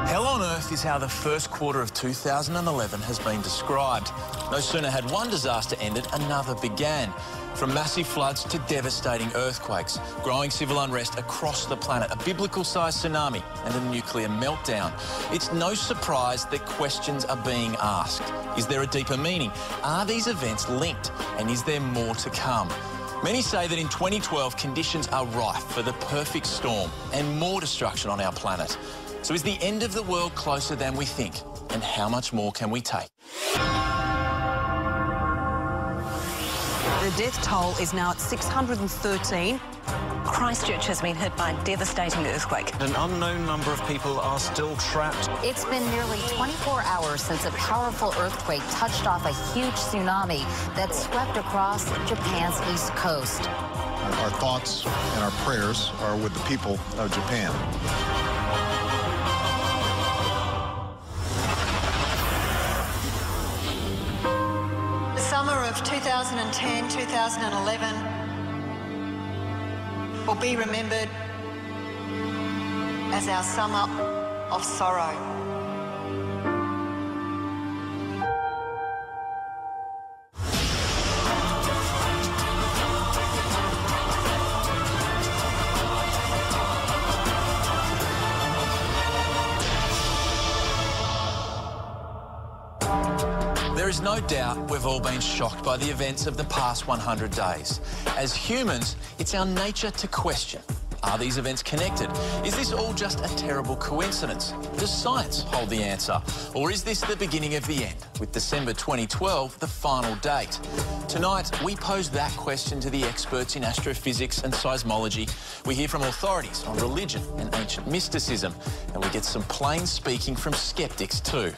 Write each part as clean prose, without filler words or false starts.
Hell on earth is how the first quarter of 2011 has been described. No sooner had one disaster ended, another began. From massive floods to devastating earthquakes, growing civil unrest across the planet, a biblical-sized tsunami and a nuclear meltdown. It's no surprise that questions are being asked. Is there a deeper meaning? Are these events linked? And is there more to come? Many say that in 2012, conditions are rife for the perfect storm and more destruction on our planet. So is the end of the world closer than we think? And how much more can we take? The death toll is now at 613. Christchurch has been hit by a devastating earthquake. An unknown number of people are still trapped. It's been nearly 24 hours since a powerful earthquake touched off a huge tsunami that swept across Japan's east coast. Our thoughts and our prayers are with the people of Japan. Summer of 2010-2011 will be remembered as our summer of sorrow. There is no doubt we've all been shocked by the events of the past 100 days. As humans, it's our nature to question. Are these events connected? Is this all just a terrible coincidence? Does science hold the answer? Or is this the beginning of the end, with December 2012 the final date? Tonight, we pose that question to the experts in astrophysics and seismology. We hear from authorities on religion and ancient mysticism, and we get some plain speaking from skeptics too.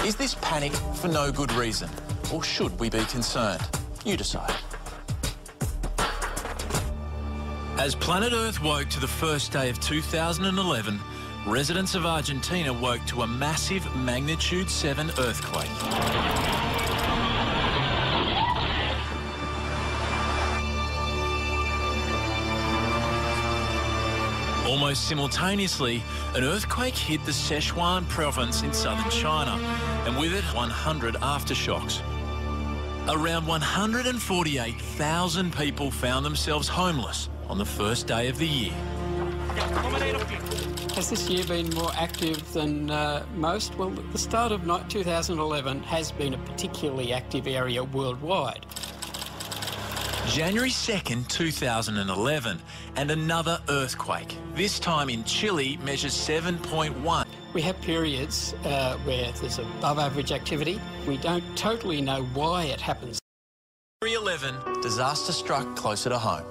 Is this panic for no good reason? Or should we be concerned? You decide. As planet Earth woke to the first day of 2011, residents of Argentina woke to a massive magnitude 7 earthquake. Almost simultaneously, an earthquake hit the Sichuan province in southern China, and with it 100 aftershocks. Around 148,000 people found themselves homeless on the first day of the year. Has this year been more active than most? Well, the start of 2011 has been a particularly active area worldwide. January 2nd, 2011, and another earthquake. This time in Chile, measures 7.1. We have periods where there's above average activity. We don't totally know why it happens. January 11, disaster struck closer to home.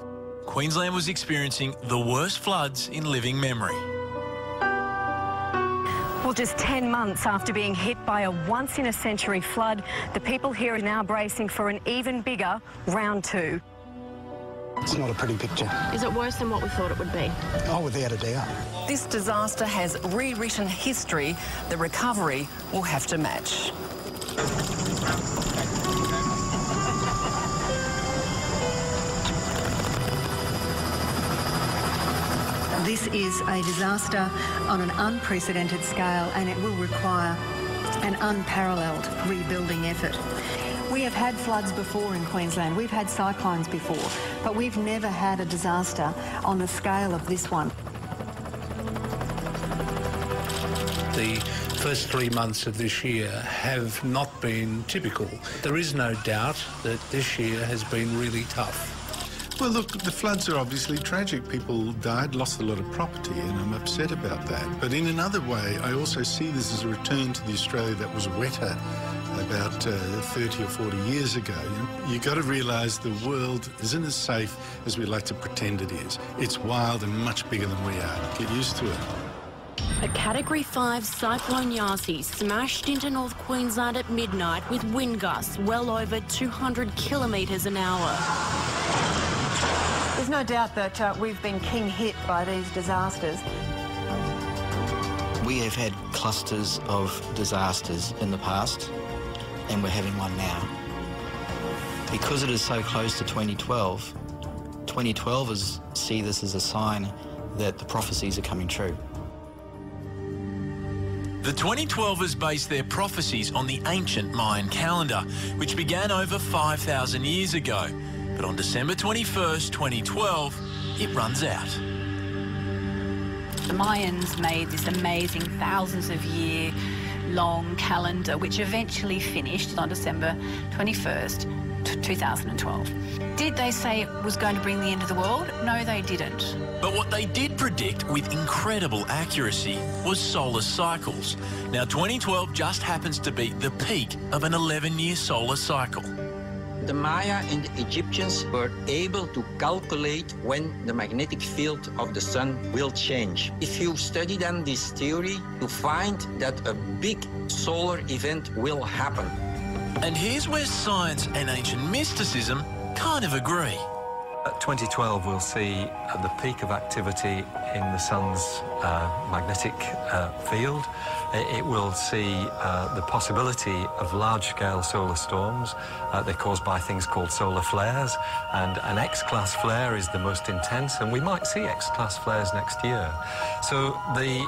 Queensland was experiencing the worst floods in living memory. Well, just 10 months after being hit by a once-in-a-century flood, the people here are now bracing for an even bigger round 2. It's not a pretty picture. Is it worse than what we thought it would be? Oh, without a doubt. This disaster has rewritten history. The recovery will have to match. This is a disaster on an unprecedented scale, and it will require an unparalleled rebuilding effort. We have had floods before in Queensland, we've had cyclones before, but we've never had a disaster on the scale of this one. The first 3 months of this year have not been typical. There is no doubt that this year has been really tough. Well, look, the floods are obviously tragic. People died, lost a lot of property, and I'm upset about that. But in another way, I also see this as a return to the Australia that was wetter about 30 or 40 years ago. You've got to realise the world isn't as safe as we like to pretend it is. It's wild and much bigger than we are. Get used to it. A Category 5 cyclone Yasi smashed into North Queensland at midnight with wind gusts well over 200 kilometres an hour. There's no doubt that we've been king hit by these disasters. We have had clusters of disasters in the past, and we're having one now. Because it is so close to 2012, 2012 see this as a sign that the prophecies are coming true. The 2012ers based their prophecies on the ancient Mayan calendar, which began over 5,000 years ago. But on December 21st, 2012, it runs out. The Mayans made this amazing thousands of year long calendar, which eventually finished on December 21st, 2012. Did they say it was going to bring the end of the world? No, they didn't. But what they did predict with incredible accuracy was solar cycles. Now, 2012 just happens to be the peak of an 11-year solar cycle. The Maya and the Egyptians were able to calculate when the magnetic field of the sun will change. If you study then this theory, you find that a big solar event will happen. And here's where science and ancient mysticism kind of agree. 2012 we'll see the peak of activity in the sun's magnetic field. It will see the possibility of large-scale solar storms. They're caused by things called solar flares, and an X-class flare is the most intense, and we might see X-class flares next year. So the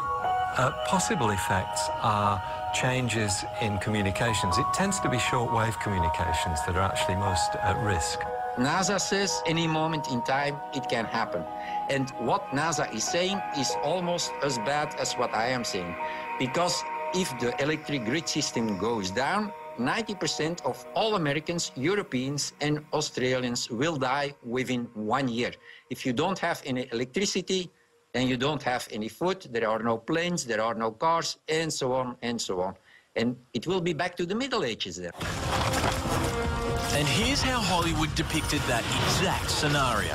possible effects are changes in communications. It tends to be short-wave communications that are actually most at risk. NASA says any moment in time it can happen. And what NASA is saying is almost as bad as what I am saying. Because if the electric grid system goes down, 90% of all Americans, Europeans and Australians will die within 1 year. If you don't have any electricity and you don't have any food, there are no planes, there are no cars, and so on and so on. And it will be back to the Middle Ages then. And here's how Hollywood depicted that exact scenario.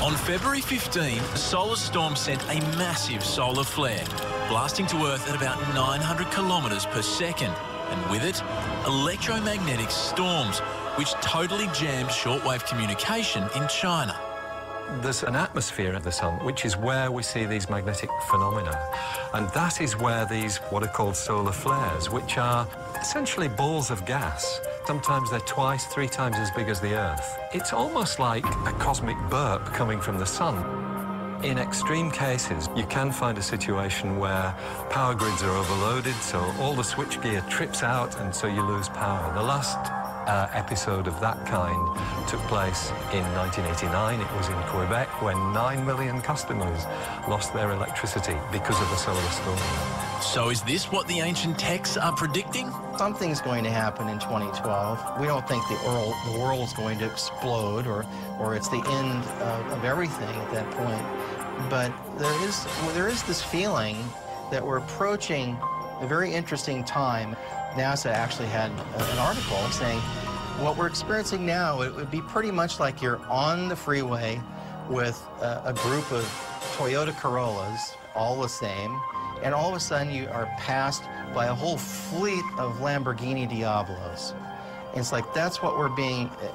On February 15, a solar storm sent a massive solar flare, blasting to Earth at about 900 kilometres per second. And with it, electromagnetic storms, which totally jammed shortwave communication in China. There's an atmosphere of the sun, which is where we see these magnetic phenomena. And that is where these, what are called solar flares, which are essentially balls of gas. Sometimes they're twice, 3 times as big as the Earth. It's almost like a cosmic burp coming from the sun. In extreme cases, you can find a situation where power grids are overloaded, so all the switchgear trips out, and so you lose power. The last episode of that kind took place in 1989. It was in Quebec when 9 million customers lost their electricity because of a solar storm. So is this what the ancient texts are predicting? Something's going to happen in 2012. We don't think the world is going to explode or it's the end of everything at that point. But there is this feeling that we're approaching a very interesting time. NASA actually had an article saying what we're experiencing now, it would be pretty much like you're on the freeway with a group of Toyota Corollas, all the same, and all of a sudden you are passed by a whole fleet of Lamborghini Diablos. And it's like that's what we're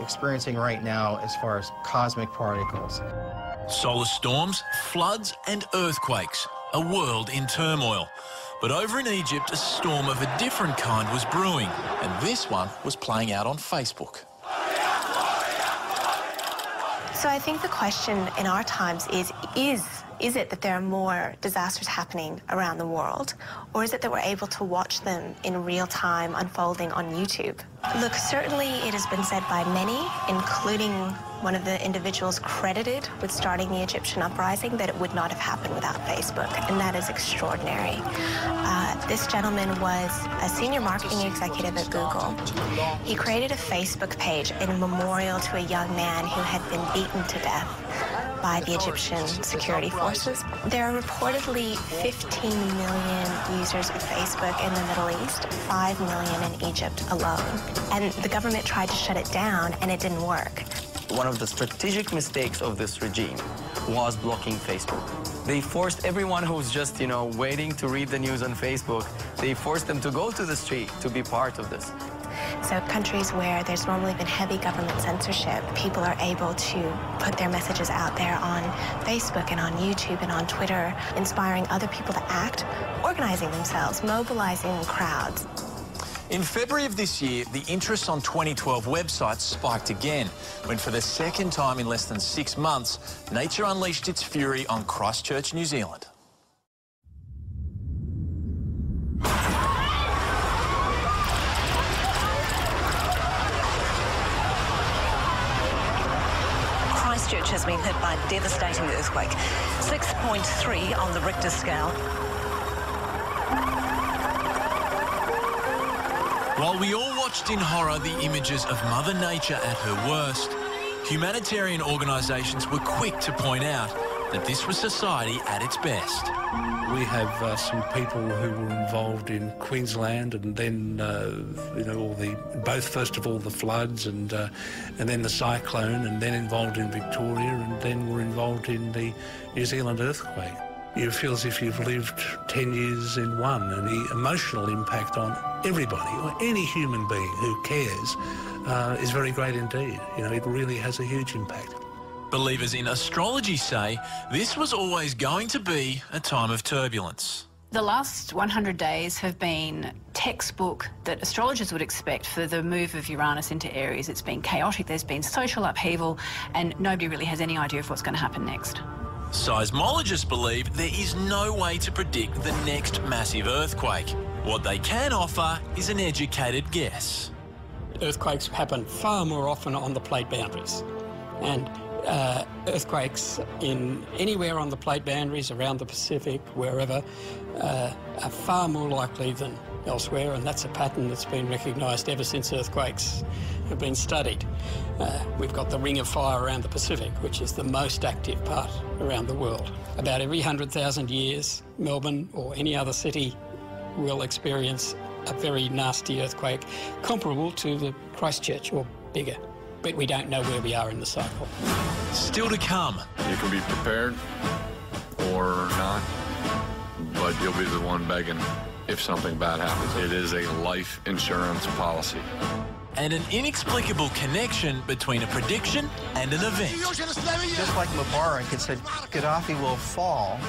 experiencing right now as far as cosmic particles. Solar storms, floods and earthquakes, a world in turmoil. But over in Egypt, a storm of a different kind was brewing, and this one was playing out on Facebook. So I think the question in our times is it that there are more disasters happening around the world, or is it that we're able to watch them in real time unfolding on YouTube? Look, certainly it has been said by many, including one of the individuals credited with starting the Egyptian uprising, that it would not have happened without Facebook, and that is extraordinary. This gentleman was a senior marketing executive at Google. He created a Facebook page in memorial to a young man who had been beaten to death by the Egyptian security forces. There are reportedly 15 million users of Facebook in the Middle East, 5 million in Egypt alone. And the government tried to shut it down, and it didn't work. One of the strategic mistakes of this regime was blocking Facebook. They forced everyone who's just, waiting to read the news on Facebook, they forced them to go to the street to be part of this. So countries where there's normally been heavy government censorship, people are able to put their messages out there on Facebook and on YouTube and on Twitter, inspiring other people to act, organizing themselves, mobilizing crowds. In February of this year, the interest on 2012 websites spiked again, when for the second time in less than 6 months, nature unleashed its fury on Christchurch, New Zealand. Christchurch has been hit by a devastating earthquake. 6.3 on the Richter scale. While we all watched in horror the images of Mother Nature at her worst, humanitarian organisations were quick to point out that this was society at its best. We have some people who were involved in Queensland, and then first of all the floods, and then the cyclone, and then involved in Victoria, and then were involved in the New Zealand earthquake. You feel as if you've lived 10 years in one, and the emotional impact on everybody, or any human being who cares, is very great indeed. It really has a huge impact. Believers in astrology say this was always going to be a time of turbulence. The last 100 days have been textbook that astrologers would expect for the move of Uranus into Aries. It's been chaotic, there's been social upheaval, and nobody really has any idea of what's going to happen next. Seismologists believe there is no way to predict the next massive earthquake. What they can offer is an educated guess. Earthquakes happen far more often on the plate boundaries, and earthquakes in anywhere on the plate boundaries, around the Pacific, wherever, are far more likely than elsewhere, and that's a pattern that's been recognised ever since earthquakes have been studied. We've got the Ring of Fire around the Pacific, which is the most active part around the world. About every 100,000 years, Melbourne or any other city will experience a very nasty earthquake comparable to the Christchurch or bigger. But we don't know where we are in the cycle. Still to come. You can be prepared or not, but you'll be the one begging if something bad happens. It is a life insurance policy. And an inexplicable connection between a prediction and an event. Just like Mubarak had said, Gaddafi will fall.